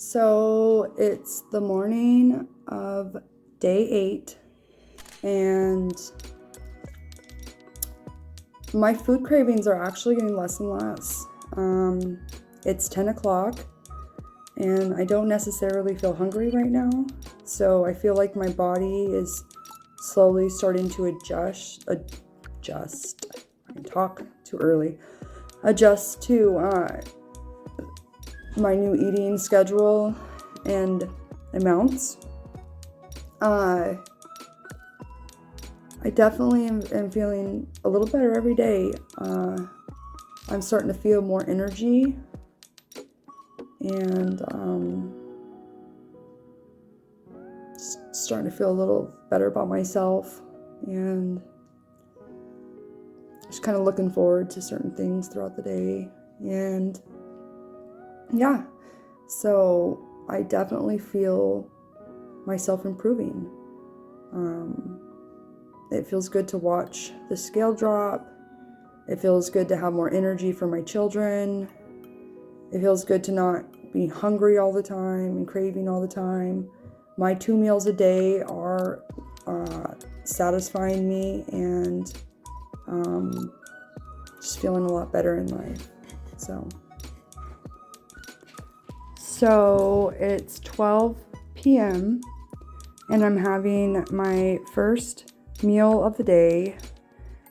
So it's the morning of day 8, and my food cravings are actually getting less and less. It's 10 o'clock, and I don't necessarily feel hungry right now. So I feel like my body is slowly starting to adjust. I can talk too early. Adjust to my new eating schedule and amounts. I definitely am feeling a little better every day. I'm starting to feel more energy, and starting to feel a little better about myself, and just kind of looking forward to certain things throughout the day. And yeah, so I definitely feel myself improving. It feels good to watch the scale drop. It feels good to have more energy for my children. It feels good to not be hungry all the time and craving all the time. My 2 meals a day are satisfying me, and just feeling a lot better in life. So it's 12 p.m. and I'm having my first meal of the day.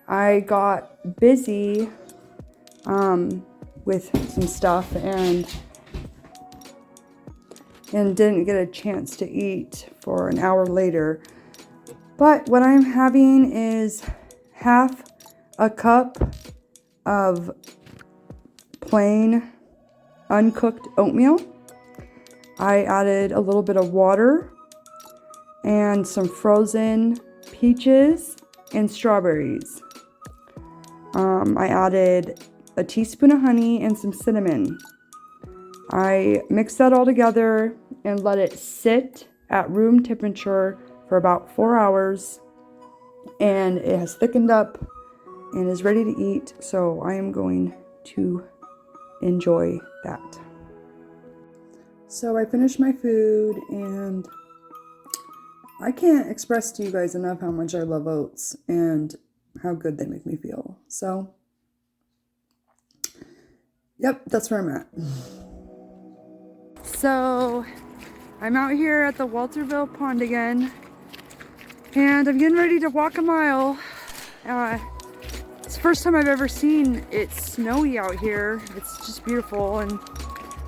I got busy with some stuff and didn't get a chance to eat for an hour later. But what I'm having is half a cup of plain uncooked oatmeal. I added a little bit of water and some frozen peaches and strawberries. I added a teaspoon of honey and some cinnamon. I mixed that all together and let it sit at room temperature for about 4 hours, and it has thickened up and is ready to eat, so I am going to enjoy that. So I finished my food, and I can't express to you guys enough how much I love oats and how good they make me feel. So, yep, that's where I'm at. So, I'm out here at the Walterville Pond again, and I'm getting ready to walk a mile. It's the first time I've ever seen it snowy out here. It's just beautiful, and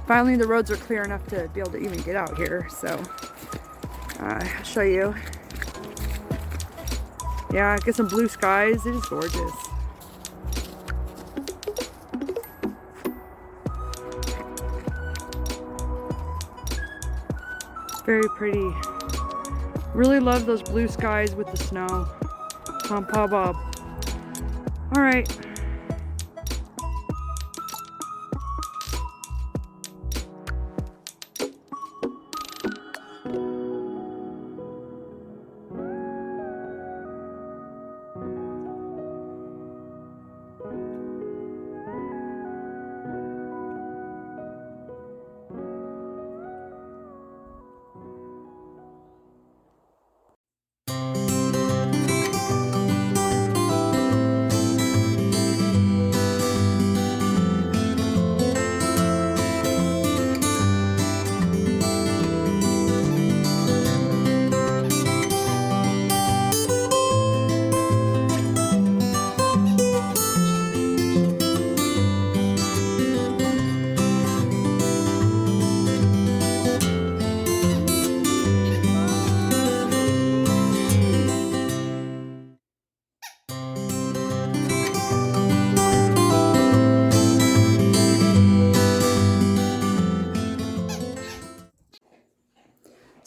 finally the roads are clear enough to be able to even get out here. So, I'll show you. Yeah, get some blue skies. It is gorgeous. Very pretty. Really love those blue skies with the snow. Pom-pom bob. All right.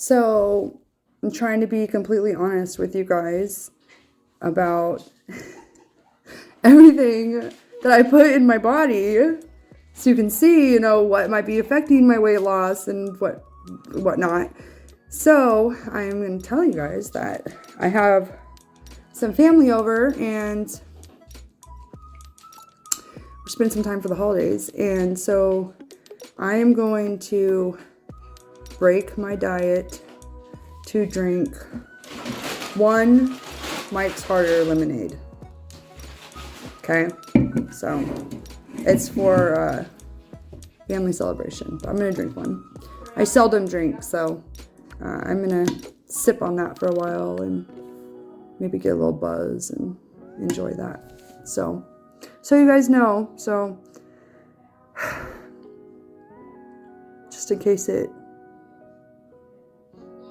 So, I'm trying to be completely honest with you guys about everything that I put in my body, so you can see, what might be affecting my weight loss and whatnot. So, I'm going to tell you guys that I have some family over, and we're spending some time for the holidays, and so I am going to break my diet to drink one Mike's Harder lemonade. Okay, so it's for family celebration, but I'm gonna drink one. I seldom drink, so I'm gonna sip on that for a while and maybe get a little buzz and enjoy that. So you guys know, so just in case it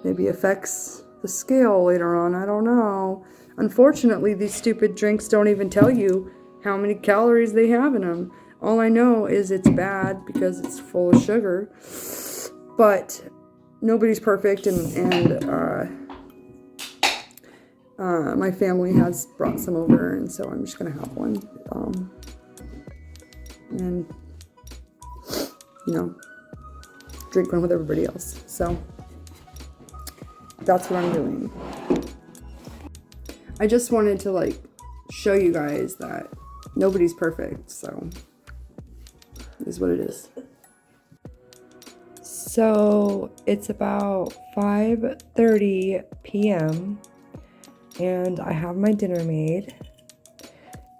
maybe affects the scale later on, I don't know. Unfortunately, these stupid drinks don't even tell you how many calories they have in them. All I know is it's bad because it's full of sugar. But nobody's perfect, and my family has brought some over, and so I'm just gonna have one. And drink one with everybody else. So that's what I'm doing. I just wanted to show you guys that nobody's perfect, so it is what it is. So it's about 5:30 p.m. and I have my dinner made,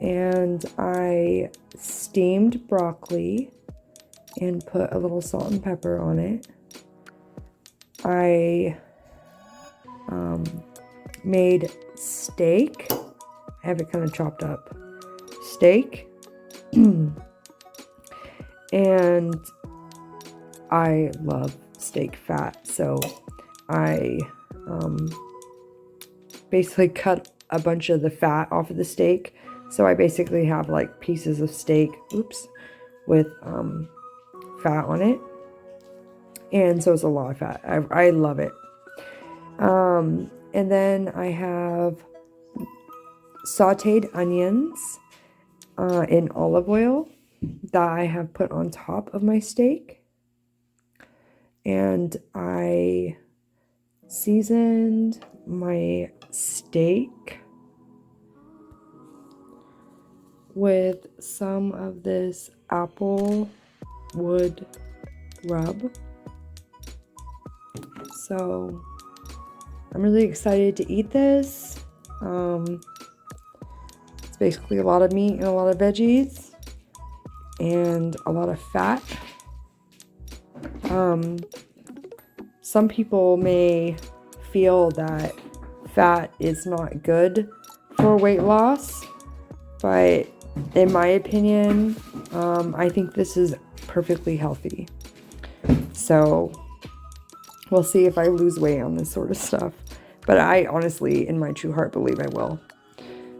and I steamed broccoli and put a little salt and pepper on it. I made steak. I have it kind of chopped up. Steak. And I love steak fat, so I basically cut a bunch of the fat off of the steak. So I basically have pieces of steak, with fat on it. And so it's a lot of fat. I love it. And then I have sauteed onions in olive oil that I have put on top of my steak. And I seasoned my steak with some of this apple wood rub. So I'm really excited to eat this. It's basically a lot of meat and a lot of veggies and a lot of fat. Some people may feel that fat is not good for weight loss, but in my opinion, I think this is perfectly healthy. So we'll see if I lose weight on this sort of stuff. But I honestly, in my true heart, believe I will.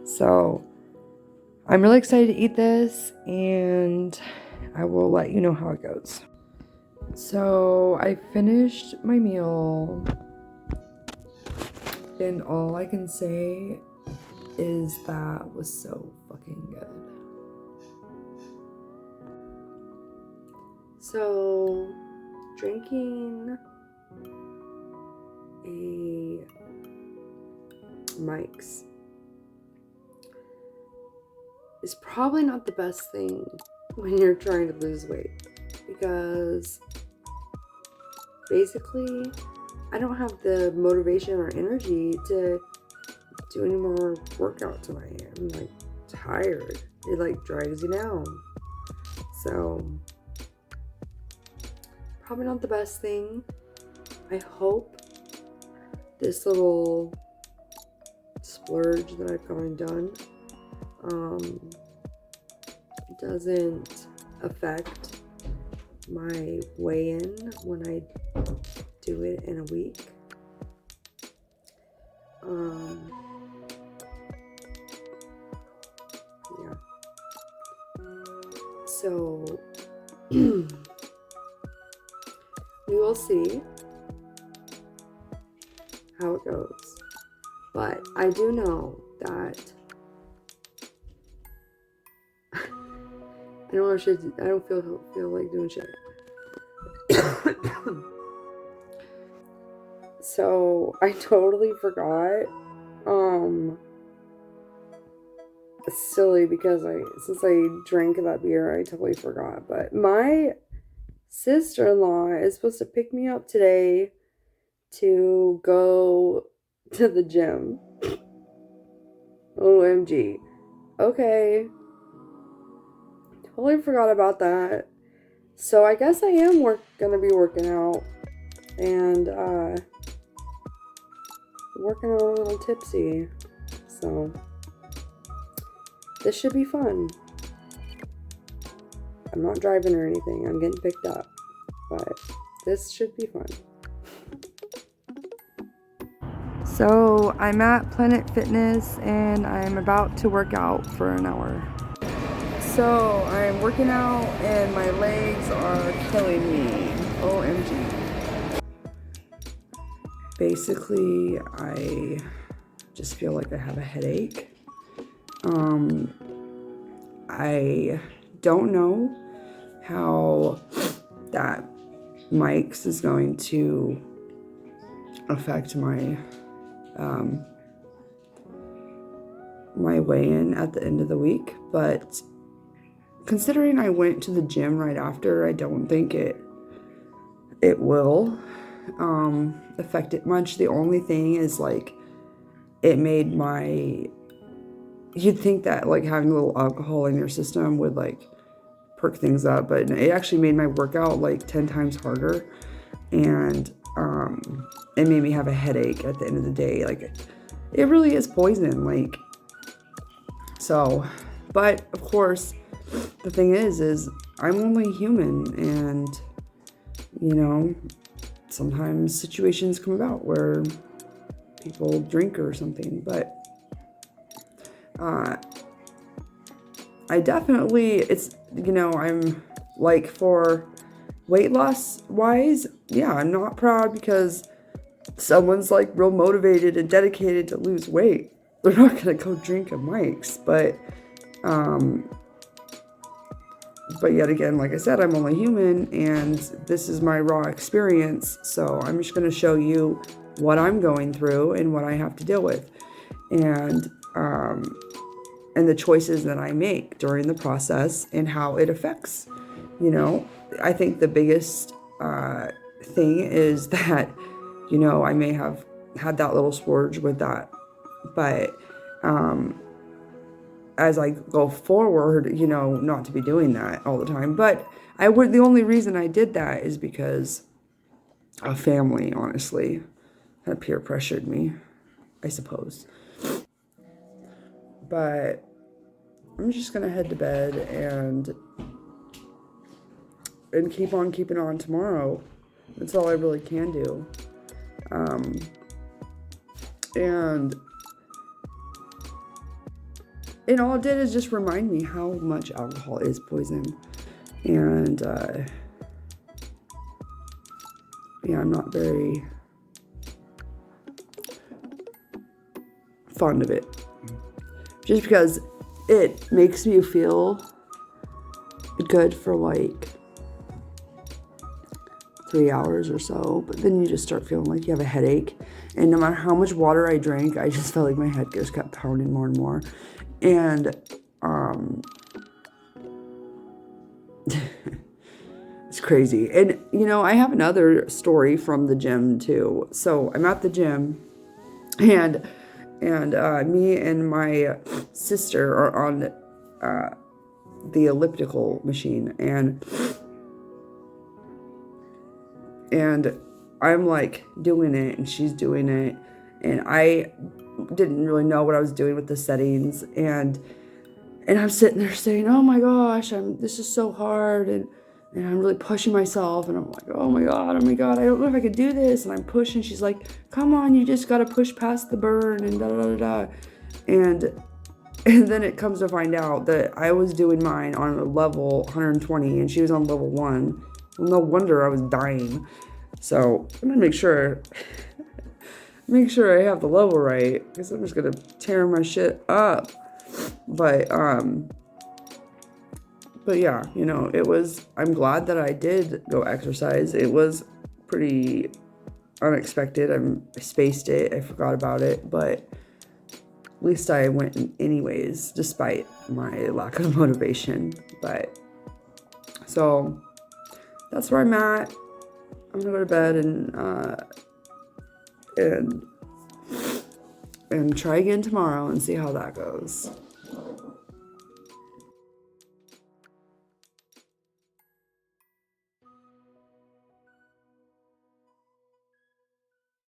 So I'm really excited to eat this, and I will let you know how it goes. So I finished my meal, and all I can say is that was so fucking good. So drinking a Mike's is probably not the best thing when you're trying to lose weight, because basically I don't have the motivation or energy to do any more workout tonight. I'm tired. It drags you down. So probably not the best thing. I hope this little splurge that I've gone and done doesn't affect my weigh-in when I do it in a week. Yeah. So we will see how it goes. But I do know that I don't feel like doing shit. So I totally forgot. It's silly because since I drank that beer, I totally forgot. But my sister-in-law is supposed to pick me up today to go to the gym. OMG. Okay. Totally forgot about that. So I guess I am gonna be working out and working out a little tipsy. So this should be fun. I'm not driving or anything. I'm getting picked up. But this should be fun. So I'm at Planet Fitness and I'm about to work out for an hour. So I'm working out and my legs are killing me. OMG. Basically, I just feel like I have a headache. I don't know how that Mike's is going to affect my my weigh-in at the end of the week, but considering I went to the gym right after, I don't think it will affect it much. The only thing is like it made you'd think that like having a little alcohol in your system would like perk things up, but it actually made my workout like 10 times harder, and it made me have a headache at the end of the day. Like it really is poison, like. So, but of course the thing is I'm only human, and you know, sometimes situations come about where people drink or something, but I definitely, it's, you know, I'm like, for weight loss wise, yeah, I'm not proud because someone's like real motivated and dedicated to lose weight. They're not gonna go drink at Mike's, but yet again, like I said, I'm only human and this is my raw experience. So I'm just gonna show you what I'm going through and what I have to deal with, and the choices that I make during the process and how it affects, you know. I think the biggest thing is that, you know, I may have had that little splurge with that, but as I go forward, you know, not to be doing that all the time. But the only reason I did that is because of family, honestly. That peer pressured me, I suppose. But I'm just gonna head to bed and keep on keeping on tomorrow. That's all I really can do. And all it did is just remind me how much alcohol is poison. And yeah, I'm not very fond of it. Just because it makes you feel good for like 3 hours or so, but then you just start feeling like you have a headache. And no matter how much water I drank, I just felt like my head just kept pounding more and more. And it's crazy. And you know, I have another story from the gym too. So I'm at the gym, and me and my sister are on the elliptical machine, and I'm like doing it and she's doing it, and I didn't really know what I was doing with the settings, and I'm sitting there saying, oh my gosh, this is so hard, and I'm really pushing myself, and I'm like, oh my god, I don't know if I could do this, and I'm pushing. She's like, come on, you just gotta push past the burn, and da da da da. And then it comes to find out that I was doing mine on a level 120 and she was on level 1. Well, no wonder I was dying. So I'm gonna make sure I have the level right, because I'm just gonna tear my shit up. But yeah, you know, I'm glad that I did go exercise. It was pretty unexpected. I spaced it, I forgot about it, but at least I went anyways, despite my lack of motivation. But so that's where I'm at. I'm gonna go to bed and try again tomorrow and see how that goes.